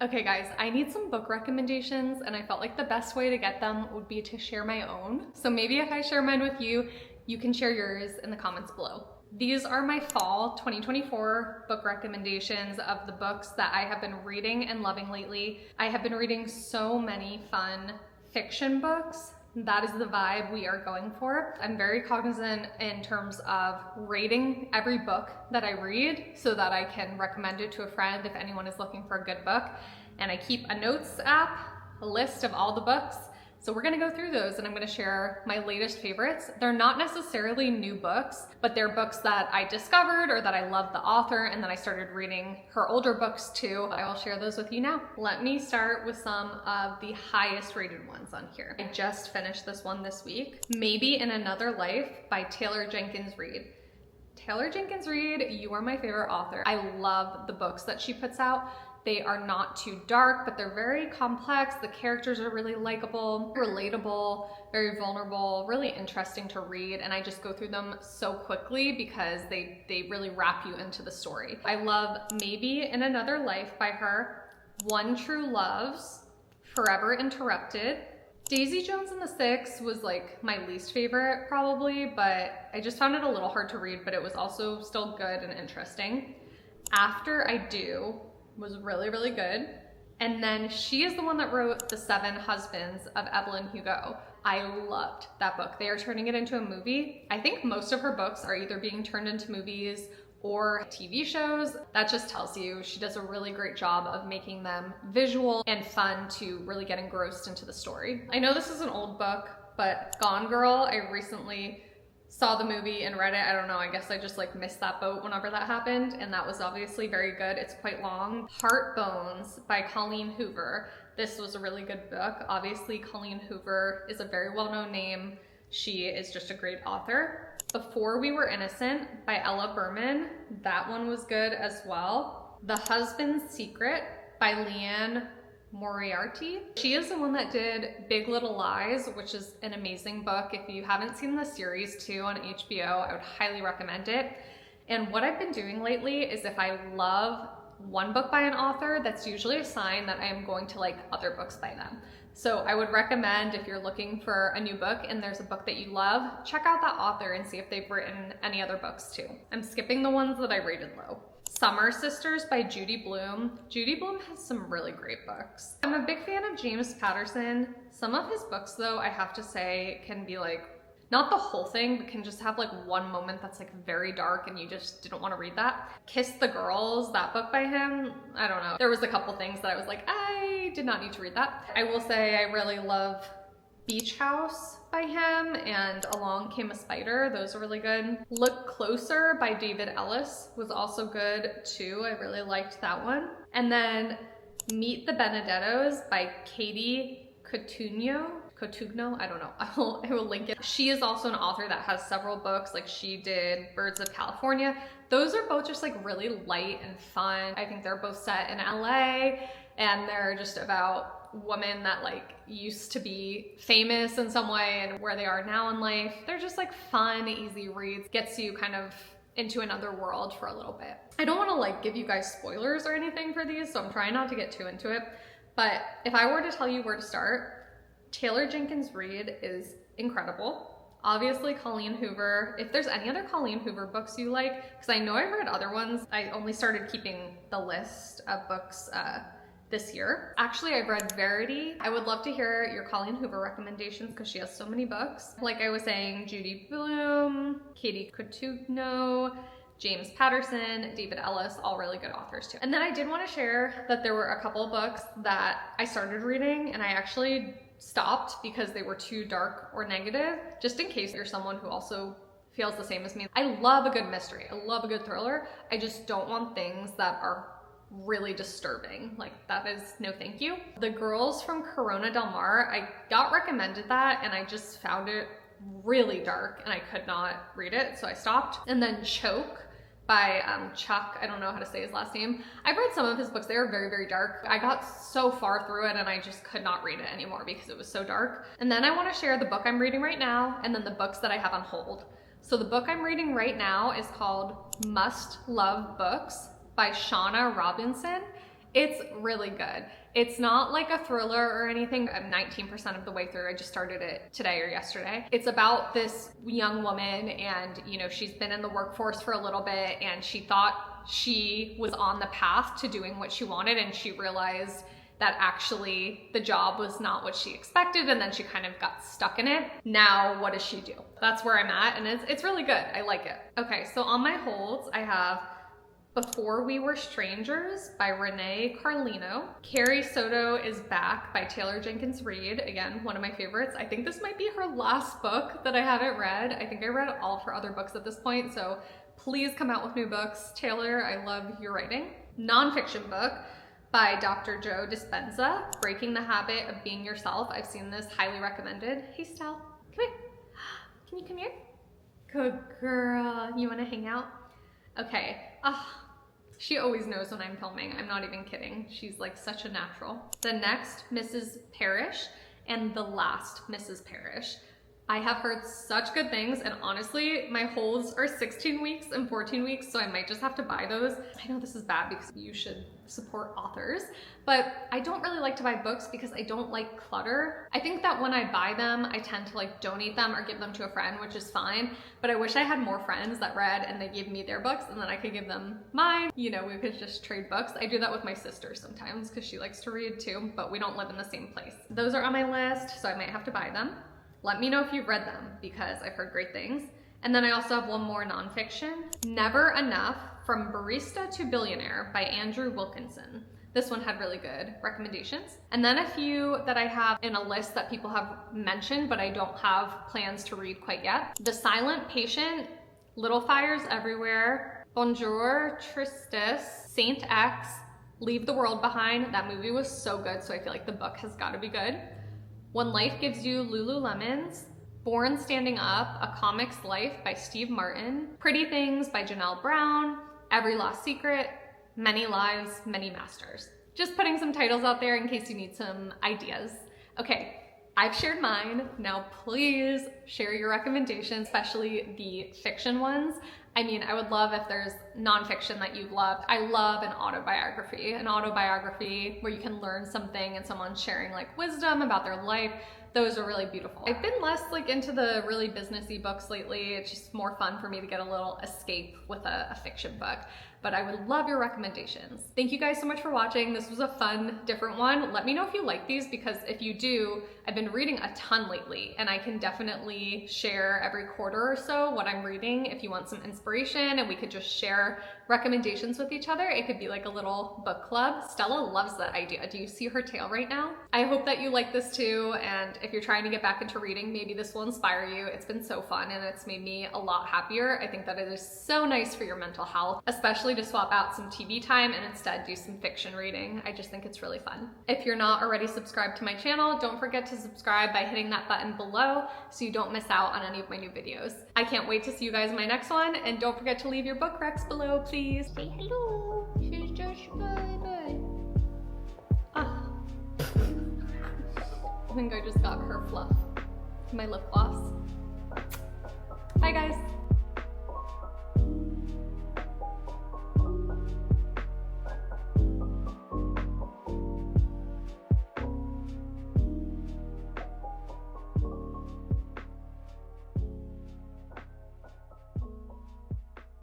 Okay guys, I need some book recommendations and I felt like the best way to get them would be to share my own. So maybe if I share mine with you, you can share yours in the comments below. These are my fall 2024 book recommendations of the books that I have been reading and loving lately. I have been reading so many fun fiction books. That is the vibe we are going for. I'm very cognizant in terms of rating every book that I read so that I can recommend it to a friend if anyone is looking for a good book. And I keep a notes app, a list of all the books. So we're gonna go through those and I'm gonna share my latest favorites. They're not necessarily new books, but they're books that I discovered or that I love the author and then I started reading her older books too. I will share those with you now. Let me start with some of the highest rated ones on here. I just finished this one this week. Maybe in Another Life by Taylor Jenkins Reid. Taylor Jenkins Reid, you are my favorite author. I love the books that she puts out. They are not too dark, but they're very complex. The characters are really likable, relatable, very vulnerable, really interesting to read. And I just go through them so quickly because they really wrap you into the story. I love Maybe in Another Life by her, One True Loves, Forever Interrupted. Daisy Jones and the Six was like my least favorite probably, but I just found it a little hard to read, but it was also still good and interesting. After I Do was really, really good. And then she is the one that wrote The Seven Husbands of Evelyn Hugo. I loved that book. They are turning it into a movie. I think most of her books are either being turned into movies or TV shows. That just tells you she does a really great job of making them visual and fun to really get engrossed into the story. I know this is an old book, but Gone Girl, I recently saw the movie and read it. I don't know, I guess I just like missed that boat whenever that happened, and that was obviously very good. It's quite long. Heart Bones by Colleen Hoover. This was a really good book. Obviously Colleen Hoover is a very well-known name. She is just a great author. Before We Were Innocent by Ella Berman. That one was good as well. The Husband's Secret by Leanne Moriarty. She is the one that did Big Little Lies, which is an amazing book. If you haven't seen the series too on HBO, I would highly recommend it. And what I've been doing lately is if I love one book by an author, that's usually a sign that I am going to like other books by them. So I would recommend if you're looking for a new book and there's a book that you love, check out that author and see if they've written any other books too. I'm skipping the ones that I rated low. Summer Sisters by Judy Blume. Judy Blume has some really great books. I'm a big fan of James Patterson. Some of his books though, I have to say, can be like, not the whole thing, but can just have like one moment that's like very dark and you just didn't want to read that. Kiss the Girls, that book by him, I don't know. There was a couple things that I was like, I did not need to read that. I will say I really love Beach House by him and Along Came a Spider. Those are really good. Look Closer by David Ellis was also good too. I really liked that one. And then Meet the Benedettos by Katie Cotugno, I don't know. I will link it. She is also an author that has several books, like she did Birds of California. Those are both just like really light and fun. I think they're both set in LA and they're just about women that like used to be famous in some way and where they are now in life. They're just like fun, easy reads. Gets you kind of into another world for a little bit. I don't want to like give you guys spoilers or anything for these, so I'm trying not to get too into it. But if I were to tell you where to start, Taylor Jenkins Reid is incredible. Obviously Colleen Hoover. If there's any other Colleen Hoover books you like, because I know I've read other ones. I only started keeping the list of books this year. Actually, I've read Verity. I would love to hear your Colleen Hoover recommendations because she has so many books. Like I was saying, Judy Blume, Katie Cotugno, James Patterson, David Ellis, all really good authors too. And then I did want to share that there were a couple of books that I started reading and I actually stopped because they were too dark or negative, just in case you're someone who also feels the same as me. I love a good mystery. I love a good thriller. I just don't want things that are really disturbing. Like that is no thank you. The Girls from Corona Del Mar, I got recommended that and I just found it really dark and I could not read it, so I stopped. And then Choke by Chuck, I don't know how to say his last name. I've read some of his books, they are very, very dark. I got so far through it and I just could not read it anymore because it was so dark. And then I want to share the book I'm reading right now and then the books that I have on hold. So the book I'm reading right now is called Must Love Books by Shauna Robinson. It's really good. It's not like a thriller or anything. I'm 19% of the way through. I just started it today or yesterday. It's about this young woman and, you know, she's been in the workforce for a little bit and she thought she was on the path to doing what she wanted, and she realized that actually the job was not what she expected, and then she kind of got stuck in it. Now, what does she do? That's where I'm at, and it's really good. I like it. Okay, so on my holds, I have Before We Were Strangers by Renee Carlino. Carrie Soto is Back by Taylor Jenkins Reid. Again, one of my favorites. I think this might be her last book that I haven't read. I think I read all of her other books at this point, so please come out with new books. Taylor, I love your writing. Nonfiction book by Dr. Joe Dispenza, Breaking the Habit of Being Yourself. I've seen this, highly recommended. Hey, Stell, come here. Can you come here? Good girl. You wanna hang out? Okay. She always knows when I'm filming. I'm not even kidding. She's like such a natural. The next, Mrs. Parrish, and the last Mrs. Parrish. I have heard such good things, and honestly, my holds are 16 weeks and 14 weeks, so I might just have to buy those. I know this is bad because you should support authors, but I don't really like to buy books because I don't like clutter. I think that when I buy them, I tend to like donate them or give them to a friend, which is fine, but I wish I had more friends that read and they gave me their books and then I could give them mine. You know, we could just trade books. I do that with my sister sometimes because she likes to read too, but we don't live in the same place. Those are on my list, so I might have to buy them. Let me know if you've read them because I've heard great things. And then I also have one more nonfiction, Never Enough, From Barista to Billionaire by Andrew Wilkinson. This one had really good recommendations. And then a few that I have in a list that people have mentioned, but I don't have plans to read quite yet. The Silent Patient, Little Fires Everywhere, Bonjour Tristis, Saint X, Leave the World Behind. That movie was so good, so I feel like the book has gotta be good. When Life Gives You Lululemons, Born Standing Up, A Comic's Life by Steve Martin, Pretty Things by Janelle Brown, Every Lost Secret, Many Lives, Many Masters. Just putting some titles out there in case you need some ideas. Okay, I've shared mine. Now please share your recommendations, especially the fiction ones. I mean, I would love if there's nonfiction that you've loved. I love an autobiography where you can learn something and someone's sharing like wisdom about their life. Those are really beautiful. I've been less like into the really businessy books lately. It's just more fun for me to get a little escape with a fiction book. But I would love your recommendations. Thank you guys so much for watching. This was a fun, different one. Let me know if you like these, because if you do, I've been reading a ton lately and I can definitely share every quarter or so what I'm reading if you want some inspiration, and we could just share recommendations with each other. It could be like a little book club. Stella loves that idea. Do you see her tail right now? I hope that you like this too, and if you're trying to get back into reading, maybe this will inspire you. It's been so fun and it's made me a lot happier. I think that it is so nice for your mental health, especially to swap out some TV time and instead do some fiction reading. I just think it's really fun. If you're not already subscribed to my channel, don't forget to subscribe by hitting that button below so you don't miss out on any of my new videos. I can't wait to see you guys in my next one, and don't forget to leave your book recs below, please. Say hello. She's just bye. I think I just got her fluff. My lip gloss.